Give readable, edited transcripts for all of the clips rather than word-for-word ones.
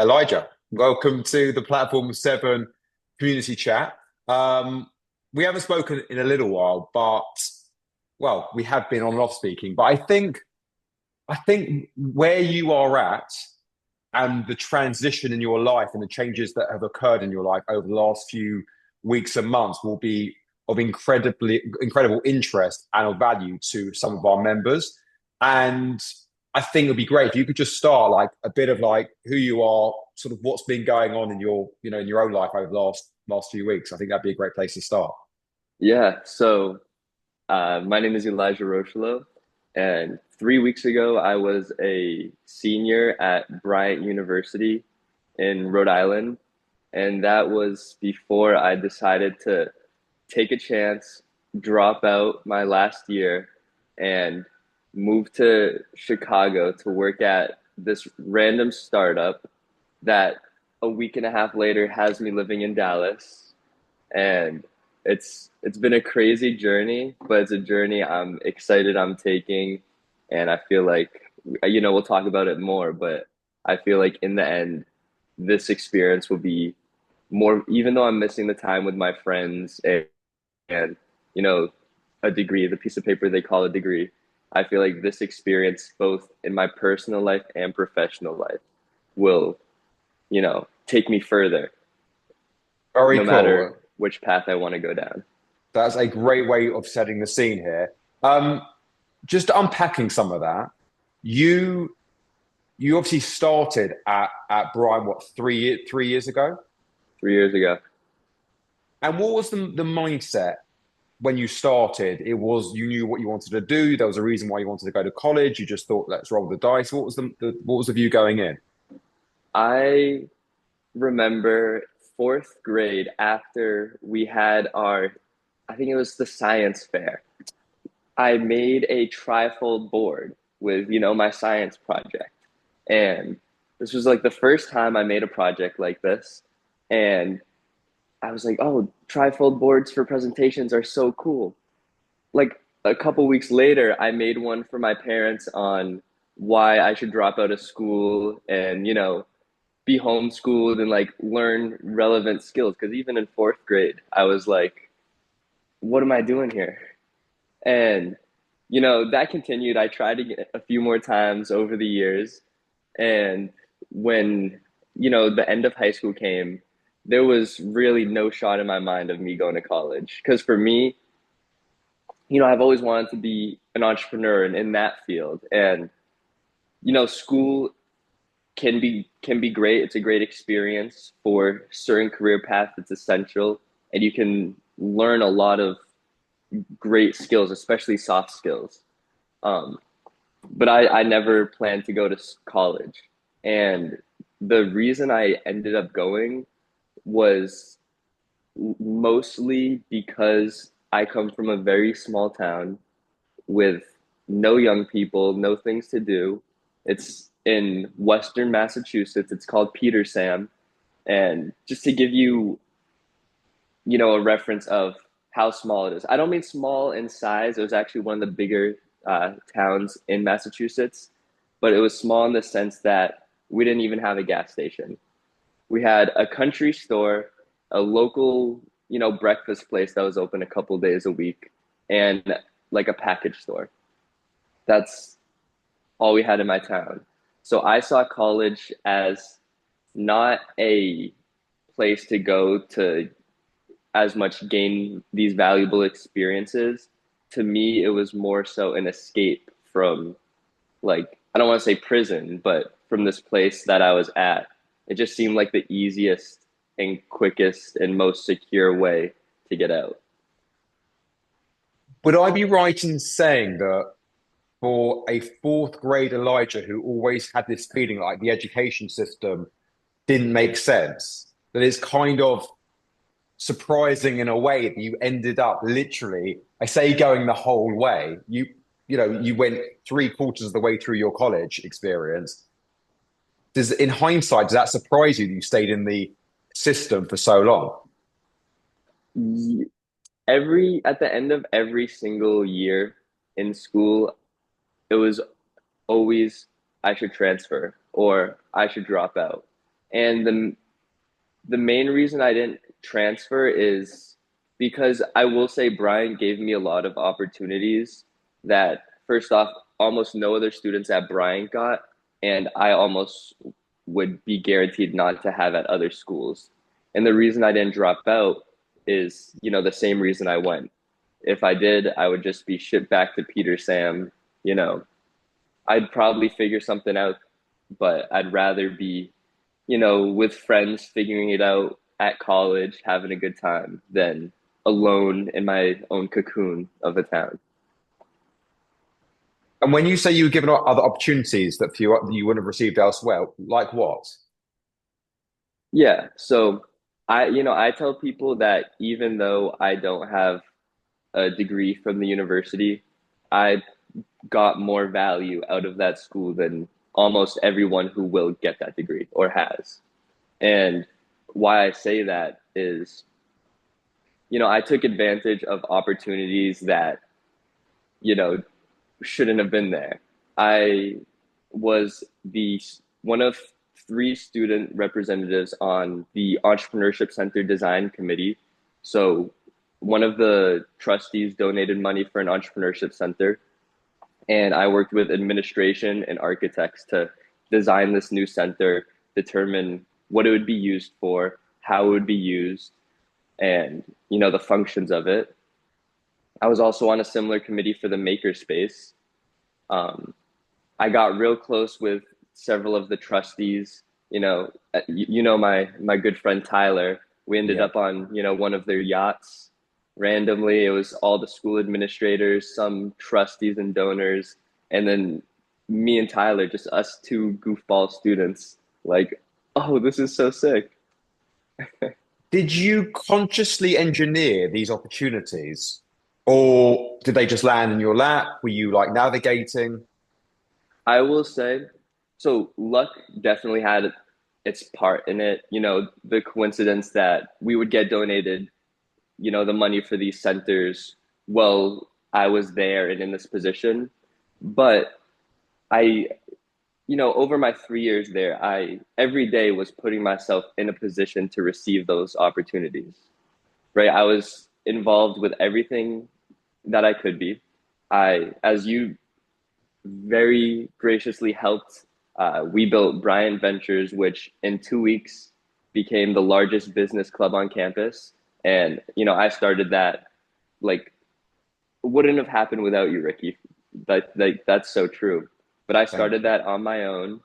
Elijah, welcome to the Platform 7 community chat. Um, we haven't spoken in a little while, but well, we have been on and off speaking. But I think where you are at and the transition in your life and the changes that have occurred in your life over the last few weeks and months will be of incredible interest and of value to some of our members. And I think it'd be great if you could just start like a bit of like who you are, sort of what's been going on in in your own life over the last few weeks. I think that'd be a great place to start. My name is Elijah Rochelleau, and 3 weeks ago I was a senior at Bryant University in Rhode Island, and that was before I decided to take a chance, drop out my last year, and move to Chicago to work at this random startup that a week and a half later has me living in Dallas. And it's been a crazy journey, but it's a journey I'm excited I'm taking, and I feel like we'll talk about it more, but I feel like in the end this experience will be more, even though I'm missing the time with my friends and you know a degree, the piece of paper they call a degree. I feel like this experience, both in my personal life and professional life, will take me further, Very no matter cool. which path I want to go down. That's a great way of setting the scene here. Um, just unpacking some of that, you you obviously started at Brian what 3 years ago, 3 years ago. and what was the mindset when you started? It was you knew what you wanted to do. There was a reason why you wanted to go to college. You just thought, let's roll the dice. What was what was the view going in? I remember fourth grade after we had I think it was the science fair. I made a trifold board with, my science project. And this was like the first time I made a project like this. And I was like, oh, trifold boards for presentations are so cool. Like a couple weeks later, I made one for my parents on why I should drop out of school and, be homeschooled and like learn relevant skills. Because even in fourth grade, I was like, what am I doing here? And, that continued. I tried to get a few more times over the years. And when, the end of high school came, there was really no shot in my mind of me going to college. Because for me, I've always wanted to be an entrepreneur and in that field. And, school can be great. It's a great experience for certain career paths. It's essential, and you can learn a lot of great skills, especially soft skills. Um, but I never planned to go to college, and the reason I ended up going was mostly because I come from a very small town with no young people, no things to do. It's in Western Massachusetts. It's called Petersham. And just to give you, a reference of how small it is. I don't mean small in size. It was actually one of the bigger towns in Massachusetts, but it was small in the sense that we didn't even have a gas station. We had a country store, a local, breakfast place that was open a couple days a week, and like a package store. That's all we had in my town. So I saw college as not a place to go to as much gain these valuable experiences. To me, it was more so an escape from, like, I don't want to say prison, but from this place that I was at. It just seemed like the easiest and quickest and most secure way to get out. Would I be right in saying that for a fourth grade Elijah who always had this feeling like the education system didn't make sense, that it's kind of surprising in a way that you ended up literally, I say going the whole way. You went three-quarters of the way through your college experience. In hindsight, does that surprise you that you stayed in the system for so long? Every At the end of every single year in school, it was always I should transfer or I should drop out. And the main reason I didn't transfer is because I will say Brian gave me a lot of opportunities that, first off, almost no other students at Brian got, and I almost would be guaranteed not to have at other schools. And the reason I didn't drop out is, the same reason I went. If I did, I would just be shipped back to Peter Sam. You know, I'd probably figure something out, but I'd rather be with friends figuring it out at college, having a good time, than alone in my own cocoon of a town. And when you say you were given other opportunities that you wouldn't have received elsewhere, like what? Yeah. So I tell people that even though I don't have a degree from the university, I got more value out of that school than almost everyone who will get that degree or has. And why I say that is, I took advantage of opportunities that, you know, shouldn't have been there. I was the one of three student representatives on the Entrepreneurship Center Design Committee. So one of the trustees donated money for an entrepreneurship center, and I worked with administration and architects to design this new center, determine what it would be used for, how it would be used, and the functions of it. I was also on a similar committee for the makerspace. Um, I got real close with several of the trustees. My good friend Tyler. We ended Yeah. up on one of their yachts randomly. It was all the school administrators, some trustees and donors, and then me and Tyler, just us two goofball students. Like, oh, this is so sick. Did you consciously engineer these opportunities, or did they just land in your lap? Were you like navigating? I will say, so luck definitely had its part in it. The coincidence that we would get donated, the money for these centers while I was there and in this position. But I, over my 3 years there, I every day was putting myself in a position to receive those opportunities, right? I was involved with everything that I could be. As you very graciously helped. We built Bryant Ventures, which in 2 weeks became the largest business club on campus. And, I started that, like, wouldn't have happened without you, Ricky. That's so true. But I Thank started you. that on my own.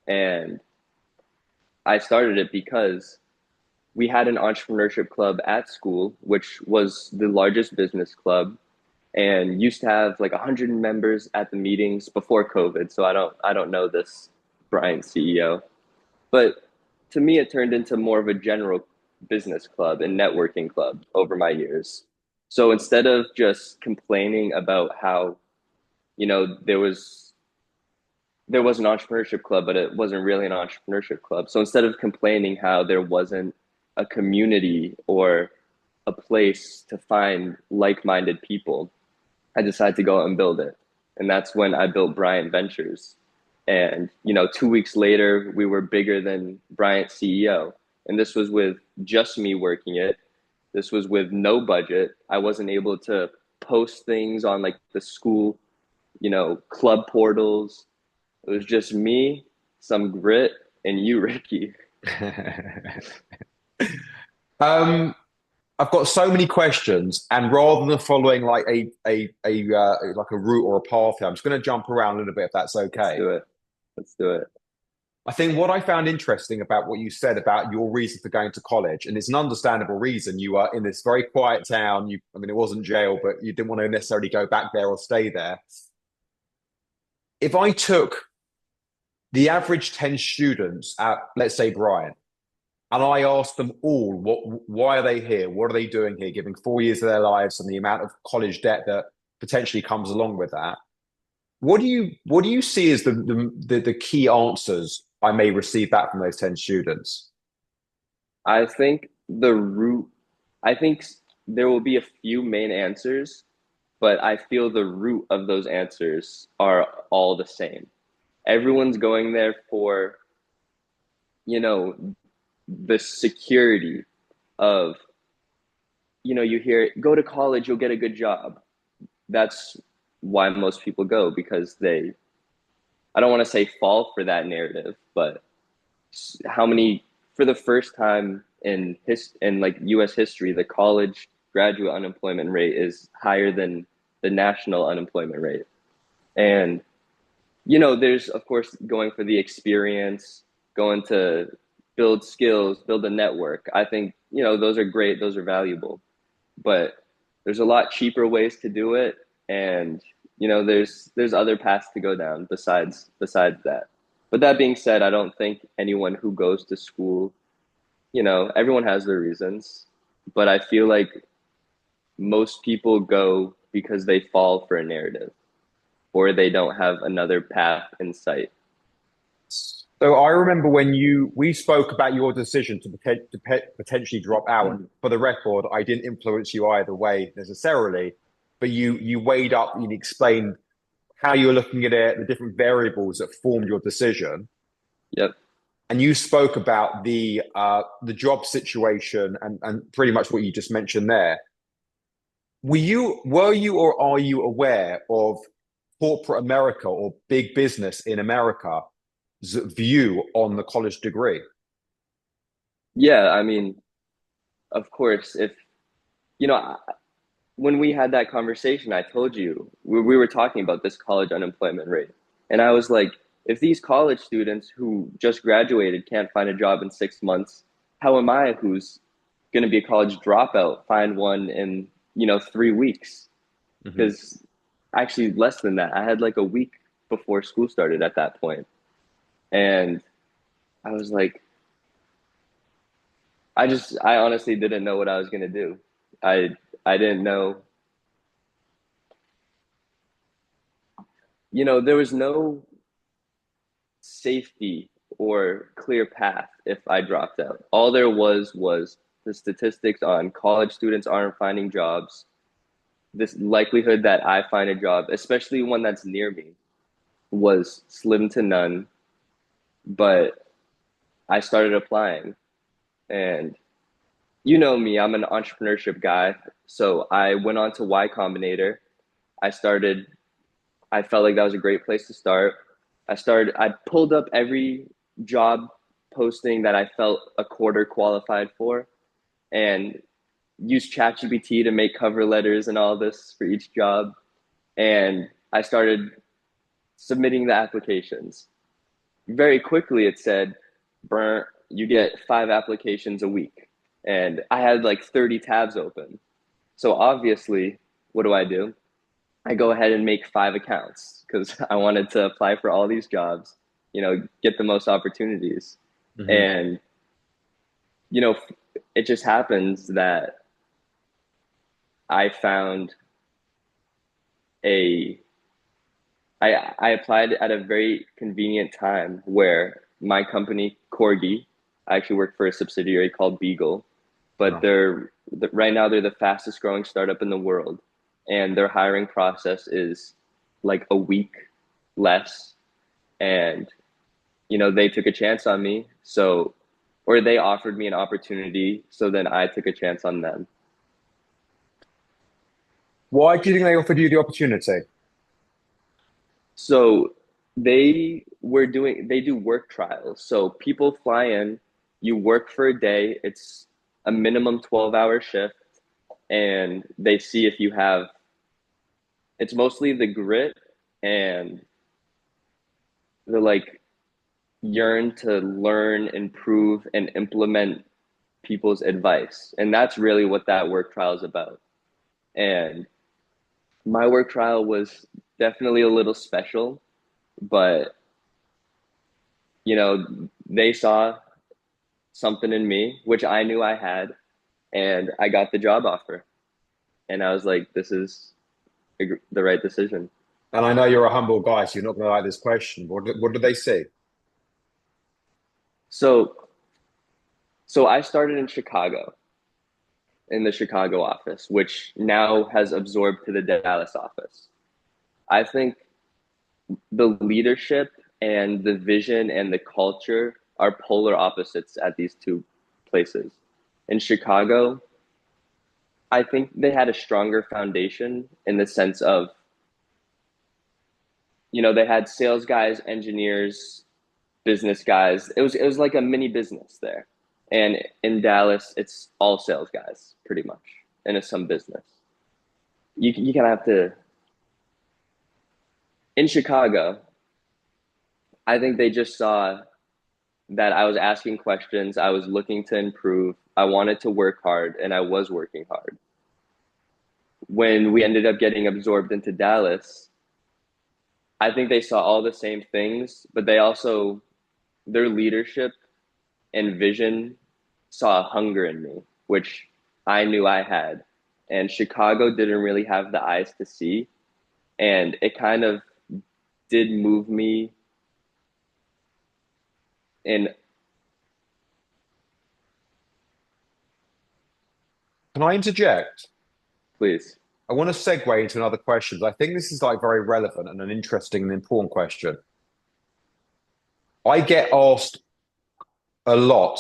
And I started it because we had an entrepreneurship club at school, which was the largest business club and used to have like 100 members at the meetings before COVID. So I don't know this Brian CEO, but to me it turned into more of a general business club and networking club over my years. So instead of just complaining about how there was an entrepreneurship club, but it wasn't really an entrepreneurship club. So instead of complaining how there wasn't a community or a place to find like-minded people, I decided to go out and build it. And that's when I built Bryant Ventures. And, 2 weeks later, we were bigger than Bryant's CEO. And this was with just me working it. This was with no budget. I wasn't able to post things on like the school, club portals. It was just me, some grit, and you, Ricky. Um, I've got so many questions, and rather than following like a route or a path here, I'm just going to jump around a little bit if that's Let's okay. do it. Let's do it. I think what I found interesting about what you said about your reason for going to college, and it's an understandable reason. You are in this very quiet town. I mean, it wasn't jail, but you didn't want to necessarily go back there or stay there. If I took the average 10 students at, let's say, Bryant, and I asked them all, why are they here? What are they doing here? Giving 4 years of their lives and the amount of college debt that potentially comes along with that. What do you see as the key answers I may receive back from those 10 students? I think the root, I think there will be a few main answers, but I feel the root of those answers are all the same. Everyone's going there for, you know, the security of, you hear go to college, you'll get a good job. That's why most people go, because I don't want to say fall for that narrative, but how many, for the first time in like US history, the college graduate unemployment rate is higher than the national unemployment rate. And there's of course going for the experience, going to build skills, build a network. I think, those are great, those are valuable. But there's a lot cheaper ways to do it, and there's other paths to go down besides that. But that being said, I don't think anyone who goes to school, everyone has their reasons, but I feel like most people go because they fall for a narrative or they don't have another path in sight. So I remember when we spoke about your decision to potentially drop out. And for the record, I didn't influence you either way necessarily, but you weighed up and explained how you were looking at it, the different variables that formed your decision. Yep. And you spoke about the job situation and pretty much what you just mentioned there. Were you or are you aware of corporate America or big business in America's view on the college degree? Yeah, I mean, of course, if you know, I- when we had that conversation, I told you we were talking about this college unemployment rate. And I was like, if these college students who just graduated can't find a job in 6 months, how am I, who's going to be a college dropout, find one in, 3 weeks? Hmm. Because actually, less than that. I had like a week before school started at that point. And I was like, I honestly didn't know what I was going to do. I, I didn't know, there was no safety or clear path if I dropped out. All there was the statistics on college students aren't finding jobs, this likelihood that I find a job, especially one that's near me, was slim to none. But I started applying, and you know me, I'm an entrepreneurship guy. So I went on to Y Combinator. I started, I felt like that was a great place to start. I pulled up every job posting that I felt a quarter qualified for and used ChatGPT to make cover letters and all this for each job. And I started submitting the applications. Very quickly, it said, Burnt, you get 5 applications a week. And I had like 30 tabs open. So obviously, what do? I go ahead and make 5 accounts because I wanted to apply for all these jobs, get the most opportunities. Hmm. And, you know, it just happens that I found a, I applied at a very convenient time where my company, Corgi, I actually work for a subsidiary called Beagle, but right now they're the fastest growing startup in the world. And their hiring process is like a week less. And, they took a chance on me. So, or they offered me an opportunity. So then I took a chance on them. Why do you think they offered you the opportunity? So they do work trials. So people fly in, you work for a day, it's a minimum 12-hour shift, and they see if you have, it's mostly the grit and the like yearn to learn, improve, and implement people's advice. And that's really what that work trial is about. And my work trial was definitely a little special, but they saw something in me, which I knew I had, and I got the job offer. And I was like, this is the right decision. And I know you're a humble guy, so you're not going to like this question. What did they say? So, so I started in Chicago, in the Chicago office, which now has absorbed to the Dallas office. I think the leadership and the vision and the culture are polar opposites at these two places. In Chicago, I think they had a stronger foundation in the sense of, they had sales guys, engineers, business guys. It was like a mini business there. And in Dallas, it's all sales guys pretty much, and it's some business. You kind of have to. In Chicago, I think they just saw that I was asking questions, I was looking to improve, I wanted to work hard, and I was working hard. When we ended up getting absorbed into Dallas, I think they saw all the same things, but they also, their leadership and vision saw a hunger in me, which I knew I had. And Chicago didn't really have the eyes to see. And it kind of did move me in. Can I interject? Please. I want to segue into another question. I think this is like very relevant and an interesting and important question. I get asked a lot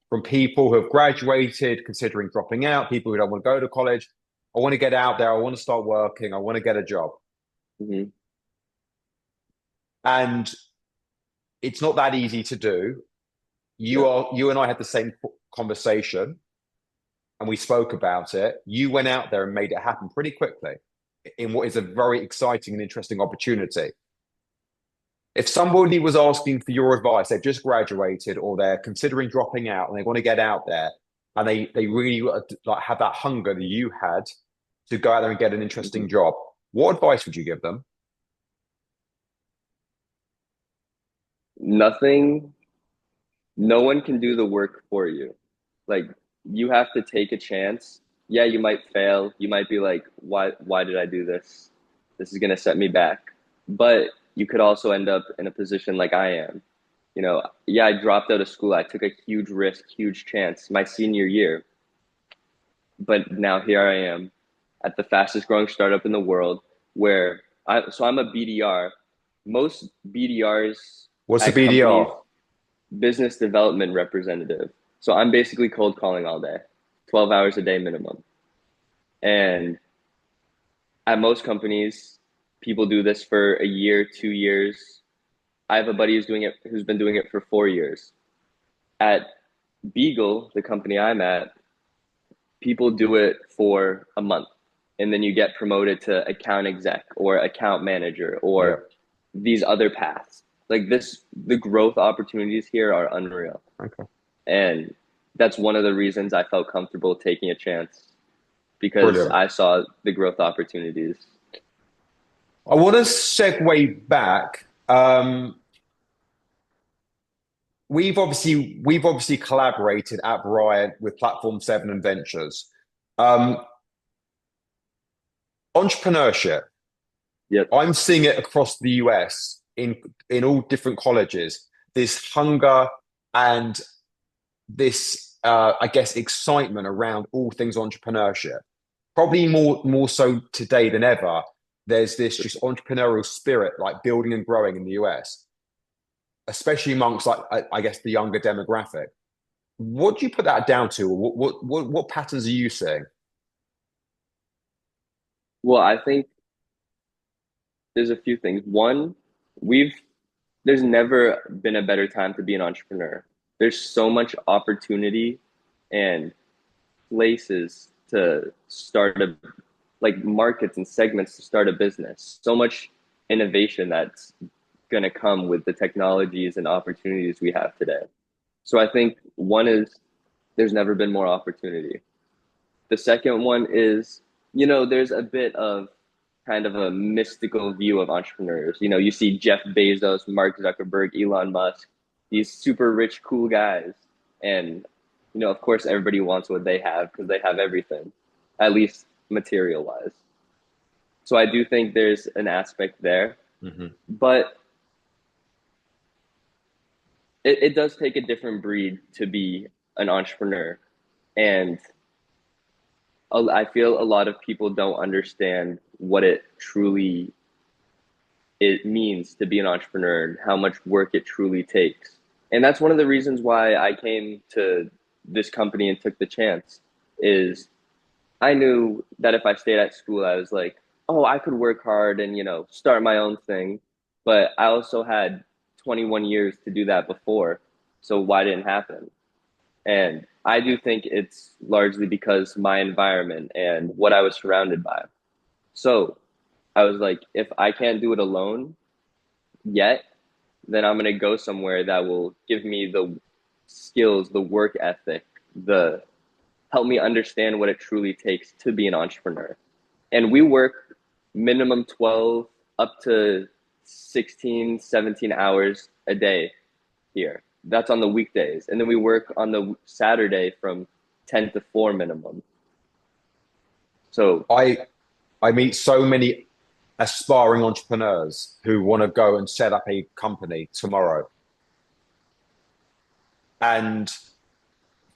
from people who have graduated, considering dropping out, people who don't want to go to college. I want to get out there. I want to start working. I want to get a job. Mm-hmm. And it's not that easy to do. You and I had the same conversation and we spoke about it. You went out there and made it happen pretty quickly in what is a very exciting and interesting opportunity. If somebody was asking for your advice, they've just graduated or they're considering dropping out and they want to get out there and they really like have that hunger that you had to go out there and get an interesting job, what advice would you give them? Nothing, no one can do the work for you. Like, you have to take a chance. Yeah, you might fail. You might be like, why did I do this? This is gonna set me back. But you could also end up in a position like I am. Yeah, I dropped out of school. I took a huge risk, huge chance my senior year. But now here I am at the fastest growing startup in the world so I'm a BDR. Most BDRs What's the at companies, BDR? business development representative. So I'm basically cold calling all day, 12 hours a day minimum. And at most companies, people do this for a year, 2 years. I have a buddy who's been doing it for 4 years. At Beagle, the company I'm at, people do it for a month. And then you get promoted to account exec or account manager Yeah. or these other paths. Like this, the growth opportunities here are unreal. Okay. And that's one of the reasons I felt comfortable taking a chance because Brilliant. I saw the growth opportunities. I want to segue back. We've obviously collaborated at Bryant with Platform 7 and Ventures. Um, Entrepreneurship. Yep. I'm seeing it across the US in all different colleges. This hunger and this I guess excitement around all things entrepreneurship. Probably more so today than ever. There's this just entrepreneurial spirit like building and growing in the US, especially amongst like I guess the younger demographic. What do you put that down to? What patterns are you seeing? Well, I think there's a few things. One, we've there's never been a better time to be an entrepreneur. There's so much opportunity and places to start like markets and segments to start a business. So much innovation that's going to come with the technologies and opportunities we have today. So I think one is there's never been more opportunity. The second one is, there's a bit of kind of a mystical view of entrepreneurs. You see Jeff Bezos, Mark Zuckerberg, Elon Musk, these super rich, cool guys. And, of course, everybody wants what they have because they have everything, at least material wise. So I do think there's an aspect there. Mm-hmm. But it does take a different breed to be an entrepreneur. And I feel a lot of people don't understand what it means to be an entrepreneur and how much work it truly takes. And that's one of the reasons why I came to this company and took the chance is I knew that if I stayed at school, I was like, oh, I could work hard and, start my own thing. But I also had 21 years to do that before. So why didn't it happen? And I do think it's largely because my environment and what I was surrounded by. So I was like, if I can't do it alone yet, then I'm going to go somewhere that will give me the skills, the work ethic, the help me understand what it truly takes to be an entrepreneur. And we work minimum 12 up to 16, 17 hours a day here. That's on the weekdays. And then we work on the Saturday from 10 to 4 minimum. So, I I meet so many aspiring entrepreneurs who want to go and set up a company tomorrow. And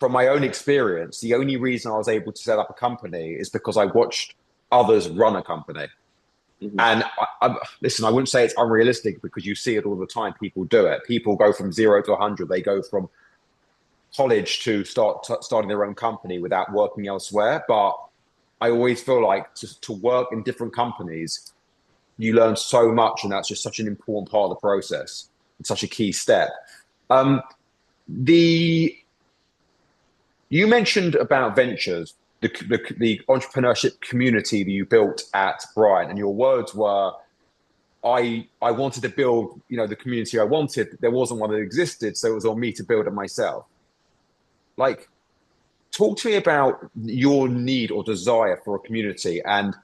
from my own experience, the only reason I was able to set up a company is because I watched others run a company. mhm. And listen, I wouldn't say it's unrealistic because you see it all the time. People do it. People go from 0 to 100. They go from college to starting their own company without working elsewhere. But I always feel like to work in different companies, you learn so much, and that's just such an important part of the process. It's such a key step. Um, the You mentioned about ventures, the entrepreneurship community that you built at Bryant, and your words were, I wanted to build, the community I wanted. There wasn't one that existed, so it was on me to build it myself. Like, talk to me about your need or desire for a community and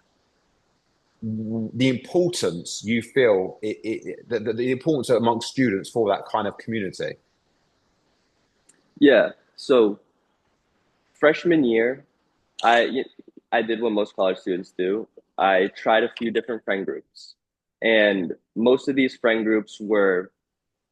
the importance you feel the importance amongst students for that kind of community. Yeah. So freshman year, I I did what most college students do. I tried a few different friend groups, and most of these friend groups were,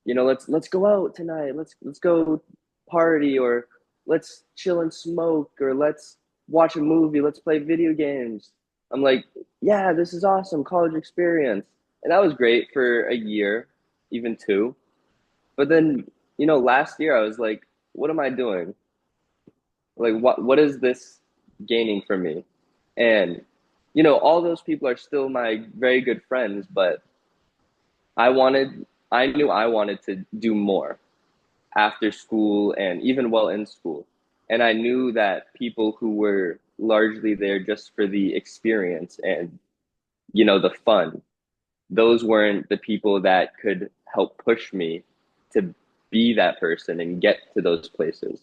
let's go out tonight. Let's go party, or let's chill and smoke, or let's watch a movie. Let's play video games. I'm like, yeah, this is awesome, college experience, and that was great for a year, even two. But then, last year I was like, what am I doing? Like, what is this gaining for me? And all those people are still my very good friends, but I knew I wanted to do more after school and even while in school. And I knew that people who were largely there just for the experience and, the fun, those weren't the people that could help push me to be that person and get to those places.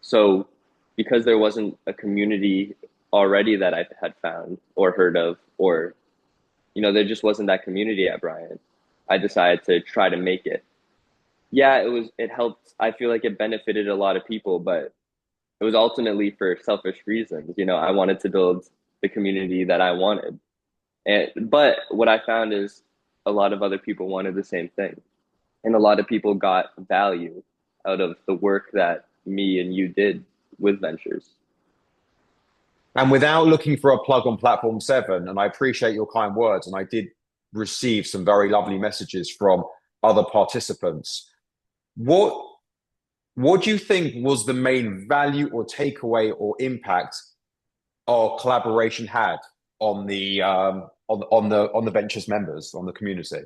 So, because there wasn't a community already that I had found or heard of, or, there just wasn't that community at Bryant, I decided to try to make it. Yeah, it helped. I feel like it benefited a lot of people, but it was ultimately for selfish reasons. I wanted to build the community that I wanted. But what I found is a lot of other people wanted the same thing. And a lot of people got value out of the work that me and you did with ventures. And without looking for a plug on Platform 7, and I appreciate your kind words, and I did receive some very lovely messages from other participants. What what do you think was the main value or takeaway or impact our collaboration had on the ventures members, on the community?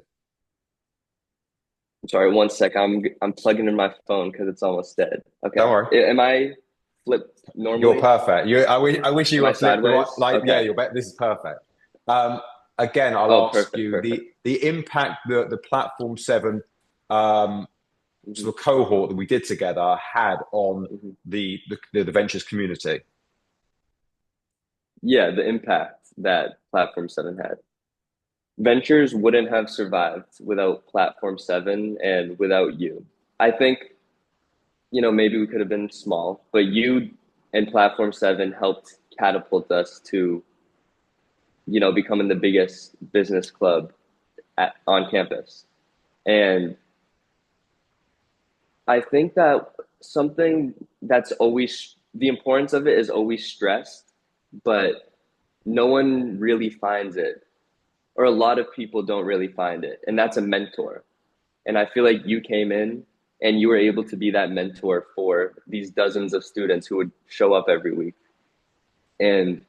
I'm sorry, one sec. I'm plugging in my phone because it's almost dead. Don't Okay. worry. Am I flipped You're normally? perfect. I wish you Am I were flipped the right. sideways? Like, yeah, Okay. you're better. This is perfect. Um, Again, Oh, I'll ask perfect, you perfect. the impact that the Platform 7 um, Hmm. sort of cohort that we did together had on Hmm. the ventures community. Yeah, the impact that Platform 7 had. Ventures wouldn't have survived without Platform 7 and without you. I think, maybe we could have been small, but you and Platform 7 helped catapult us to, becoming the biggest business club on campus. And I think that something that's always the importance of it is always stressed, but no one really finds it, or a lot of people don't really find it. And that's a mentor. And I feel like you came in and you were able to be that mentor for these dozens of students who would show up every week. And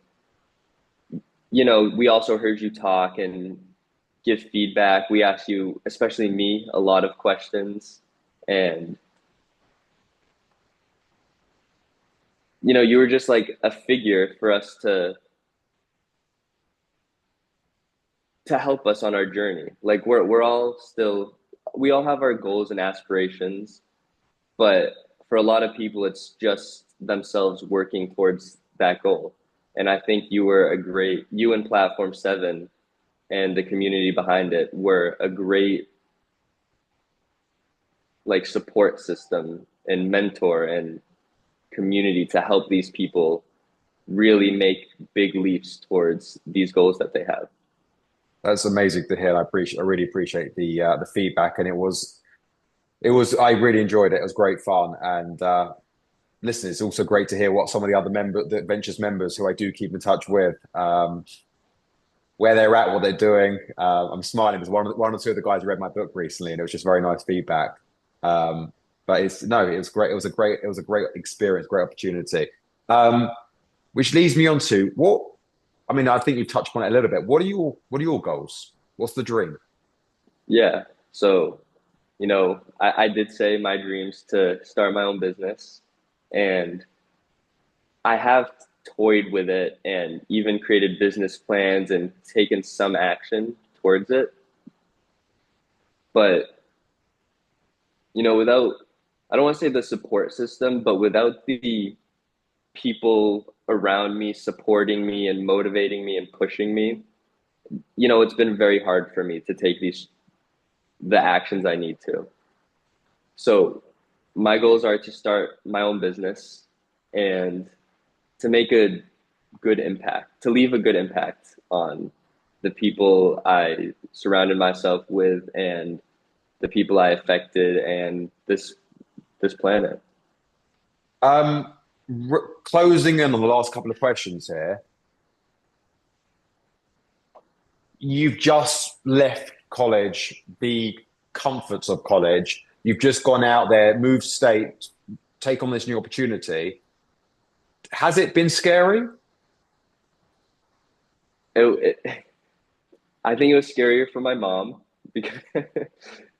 we also heard you talk and give feedback. We asked you, especially me, a lot of questions. And, you were just like a figure for us to help us on our journey. Like we're all still, we all have our goals and aspirations, but for a lot of people, it's just themselves working towards that goal. And I think you and Platform 7 and the community behind it were a great like support system and mentor and community to help these people really make big leaps towards these goals that they have. That's amazing to hear. I really appreciate the feedback, and I really enjoyed it. It was great fun, and listen, it's also great to hear what some of the other the Ventures members who I do keep in touch with, where they're at, what they're doing. I'm smiling because one or two of the guys read my book recently, and it was just very nice feedback. But it was great. It was a great experience, great opportunity. Which leads me on to what I mean. I think you touched on it a little bit. What are your goals? What's the dream? Yeah. So, I did say my dreams to start my own business, and I have toyed with it and even created business plans and taken some action towards it. But, without, I don't want to say the support system, but without the people around me supporting me and motivating me and pushing me, it's been very hard for me to take the actions I need to. So my goals are to start my own business and to make a good impact, to leave a good impact on the people I surrounded myself with and the people I affected and this planet. Um, Closing in on the last couple of questions here. You've just left college, the comforts of college. You've just gone out there, moved state, take on this new opportunity. Has it been scary? It, I think it was scarier for my mom because,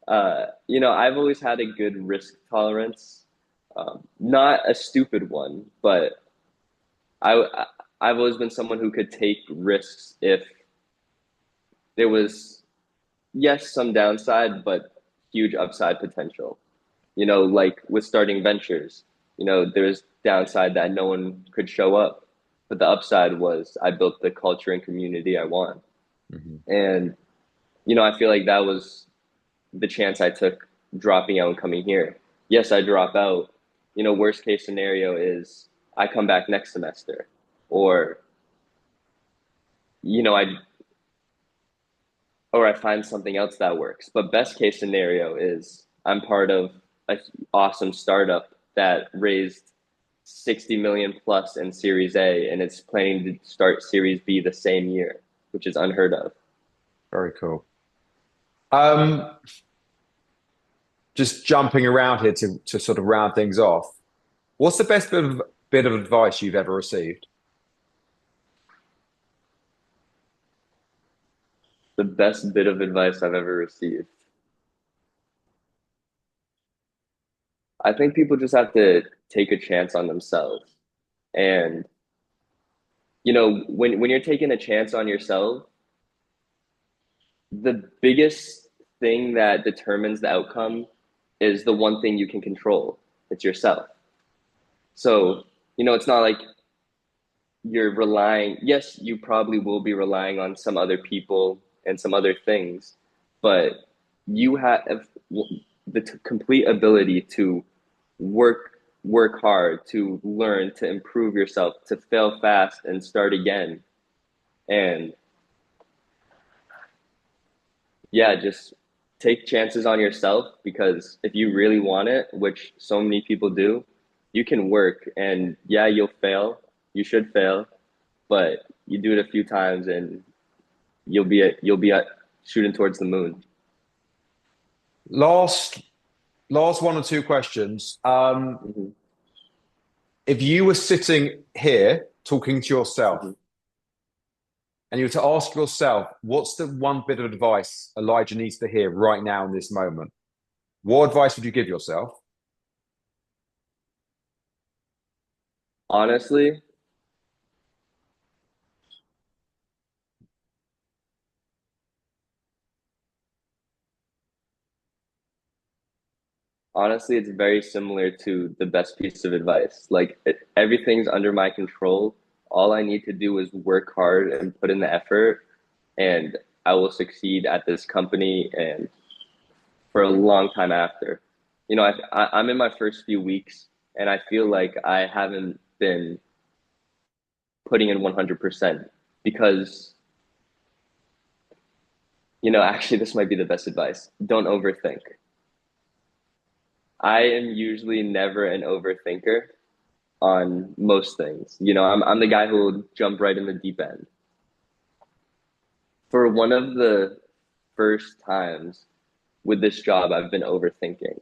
I've always had a good risk tolerance. Not a stupid one, but I, I've always been someone who could take risks if there was, yes, some downside, but huge upside potential. Like with starting ventures, there's downside that no one could show up, but the upside was I built the culture and community I want. Mhm. And, I feel like that was the chance I took dropping out and coming here. Yes, I drop out. Worst case scenario is I come back next semester or, you know, I, or I find something else that works. But best case scenario is I'm part of an awesome startup that raised 60 million plus in Series A and it's planning to start Series B the same year, which is unheard of. Very cool. Um, just jumping around here to sort of round things off. What's the best bit of advice you've ever received? The best bit of advice I've ever received. I think people just have to take a chance on themselves. And, when you're taking a chance on yourself, the biggest thing that determines the outcome is the one thing you can control. It's yourself. So, it's not like you're relying, yes, you probably will be relying on some other people and some other things, but you have the complete ability to work hard, to learn, to improve yourself, to fail fast and start again. And yeah, just take chances on yourself because if you really want it, which so many people do, you can work and yeah, you'll fail. You should fail, but you do it a few times and you'll be shooting towards the moon. Last last one or two questions. Hmm. If you were sitting here talking to yourself Hmm. and you were to ask yourself, what's the one bit of advice Elijah needs to hear right now in this moment? What advice would you give yourself? Honestly, honestly, it's very similar to the best piece of advice. Like everything's under my control. All I need to do is work hard and put in the effort, and I will succeed at this company and for a long time after. I'm in my first few weeks, and I feel like I haven't been putting in 100% because, actually, this might be the best advice. Don't overthink. I am usually never an overthinker on most things. I'm the guy who will jump right in the deep end. For one of the first times with this job, I've been overthinking.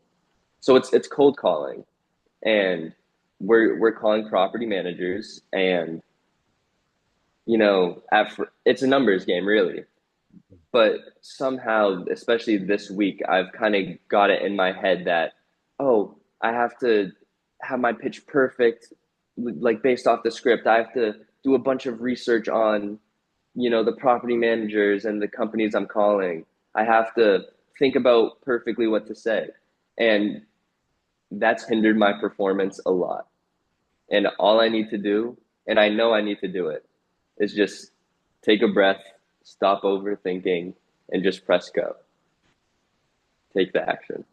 So it's cold calling, and we're calling property managers, and it's a numbers game, really. But somehow, especially this week, I've kind of got it in my head that, oh, I have to have my pitch perfect, like based off the script. I have to do a bunch of research on, the property managers and the companies I'm calling. I have to think about perfectly what to say. And that's hindered my performance a lot. And all I need to do, and I know I need to do it, is just take a breath, stop overthinking, and just press go. Take the action.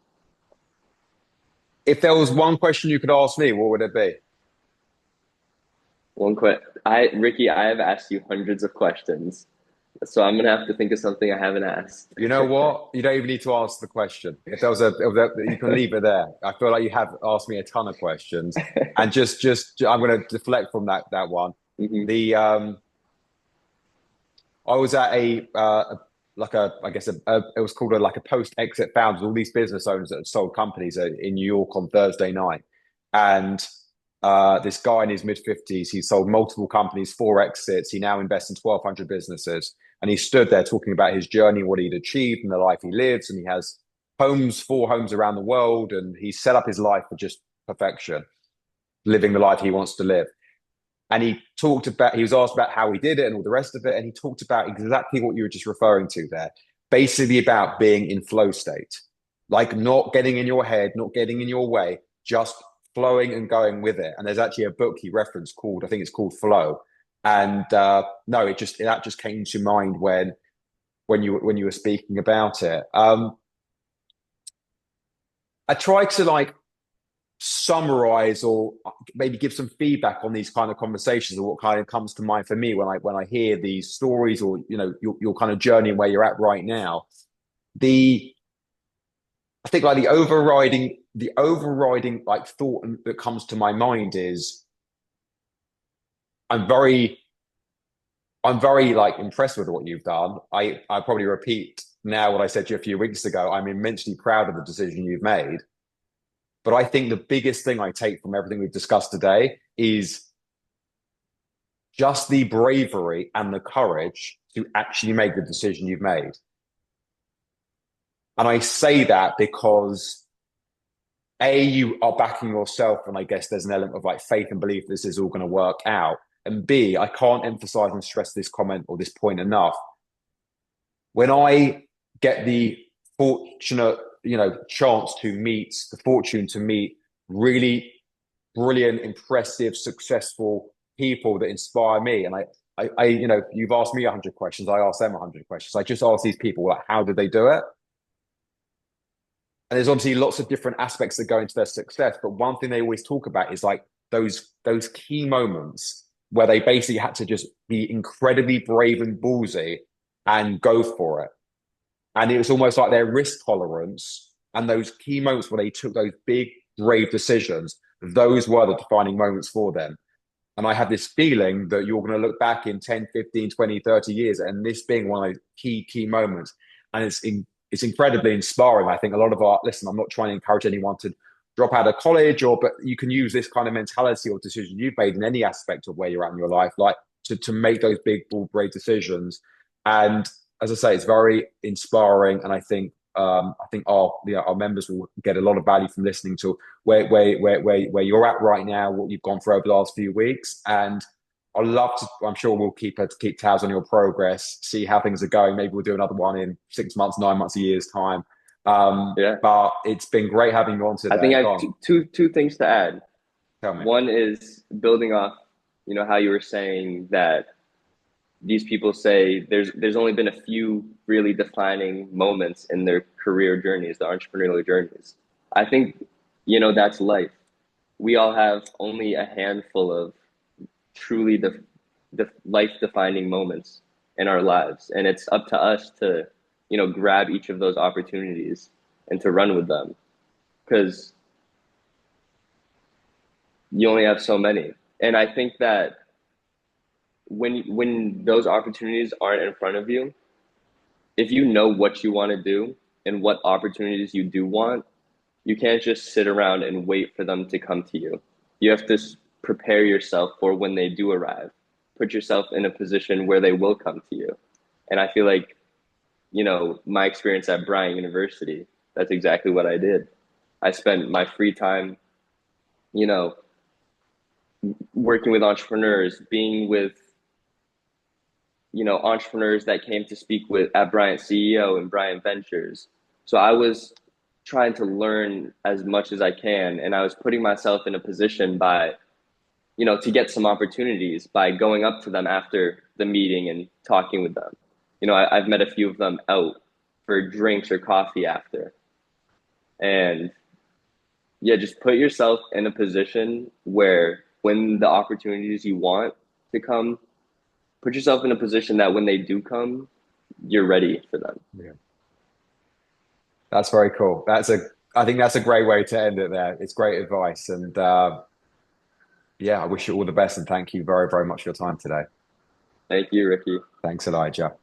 If there was one question you could ask me, what would it be? One quick, Ricky, I have asked you hundreds of questions, so I'm gonna have to think of something I haven't asked. You know what? You don't even need to answer the question. If there was you can leave it there. I feel like you have asked me a ton of questions, and I'm going to deflect from that one. Hmm. The I was at like a I guess it was called like a post exit founders, all these business owners that had sold companies in New York on Thursday night, and this guy in his mid 50s, he sold multiple companies, four exits. He now invests in 1,200 businesses, and he stood there talking about his journey, what he'd achieved, and the life he lives, and he has four homes around the world, and he's set up his life for just perfection, living the life he wants to live. And he was asked about how he did it and all the rest of it. And he talked about exactly what you were just referring to there, basically about being in flow state, like not getting in your head, not getting in your way, just flowing and going with it. And there's actually a book he referenced called, I think it's called Flow. And no, that just came to mind when you were speaking about it. I tried to like summarize or maybe give some feedback on these kind of conversations, or what kind of comes to mind for me when I hear these stories, or your kind of journey and where you're at right now. The I think like the overriding like thought that comes to my mind is I'm very I'm very like impressed with what you've done. I probably repeat now what I said to you a few weeks ago. I'm immensely proud of the decision you've made. But I think the biggest thing I take from everything we've discussed today is just the bravery and the courage to actually make the decision you've made. And I say that because A, you are backing yourself, and I guess there's an element of like faith and belief this is all going to work out. And B, I can't emphasize and stress this comment or this point enough. When I get the fortunate, chance to meet, the fortune to meet really brilliant, impressive, successful people that inspire me. And you've asked me 100 questions. I ask them 100 questions. I just ask these people, like, how did they do it? And there's obviously lots of different aspects that go into their success. But one thing they always talk about is like those key moments where they basically had to just be incredibly brave and ballsy and go for it. And it was almost like their risk tolerance and those key moments where they took those big, brave decisions, those were the defining moments for them. And I have this feeling that you're going to look back in 10, 15, 20, 30 years and this being one of those key moments. And it's it's incredibly inspiring. I think a lot of listen, I'm not trying to encourage anyone to drop out of college, but you can use this kind of mentality or decision you've made in any aspect of where you're at in your life, like to make those big, bold, brave decisions. And as I say, it's very inspiring. And I think our members will get a lot of value from listening to where you're at right now, what you've gone through over the last few weeks. And I'd love to, I'm sure we'll keep tabs on your progress, see how things are going. Maybe we'll do another one in 6 months, 9 months, a year's time. Yeah. But it's been great having you on I think today. I Go have on, two things to add. tell me. One is building off, how you were saying that these people say there's only been a few really defining moments in their career journeys, the entrepreneurial journeys. I think, that's life. We all have only a handful of truly the life defining moments in our lives. And it's up to us to, grab each of those opportunities and to run with them because you only have so many. And I think that when those opportunities aren't in front of you, if you know what you want to do and what opportunities you do want, you can't just sit around and wait for them to come to you. You have to prepare yourself for when they do arrive. Put yourself in a position where they will come to you. And I feel like, my experience at Bryant University, that's exactly what I did. I spent my free time, you know, working with entrepreneurs, being with entrepreneurs that came to speak with at Bryant CEO and Bryant Ventures. So I was trying to learn as much as I can, and I was putting myself in a position by, to get some opportunities by going up to them after the meeting and talking with them. I've met a few of them out for drinks or coffee after, and yeah, just put yourself in a position where when the opportunities you want to come, put yourself in a position that when they do come, you're ready for them. Yeah. That's very cool. I think that's a great way to end it there. It's great advice. And yeah, I wish you all the best and thank you very, very much for your time today. Thank you, Ricky. Thanks, Elijah.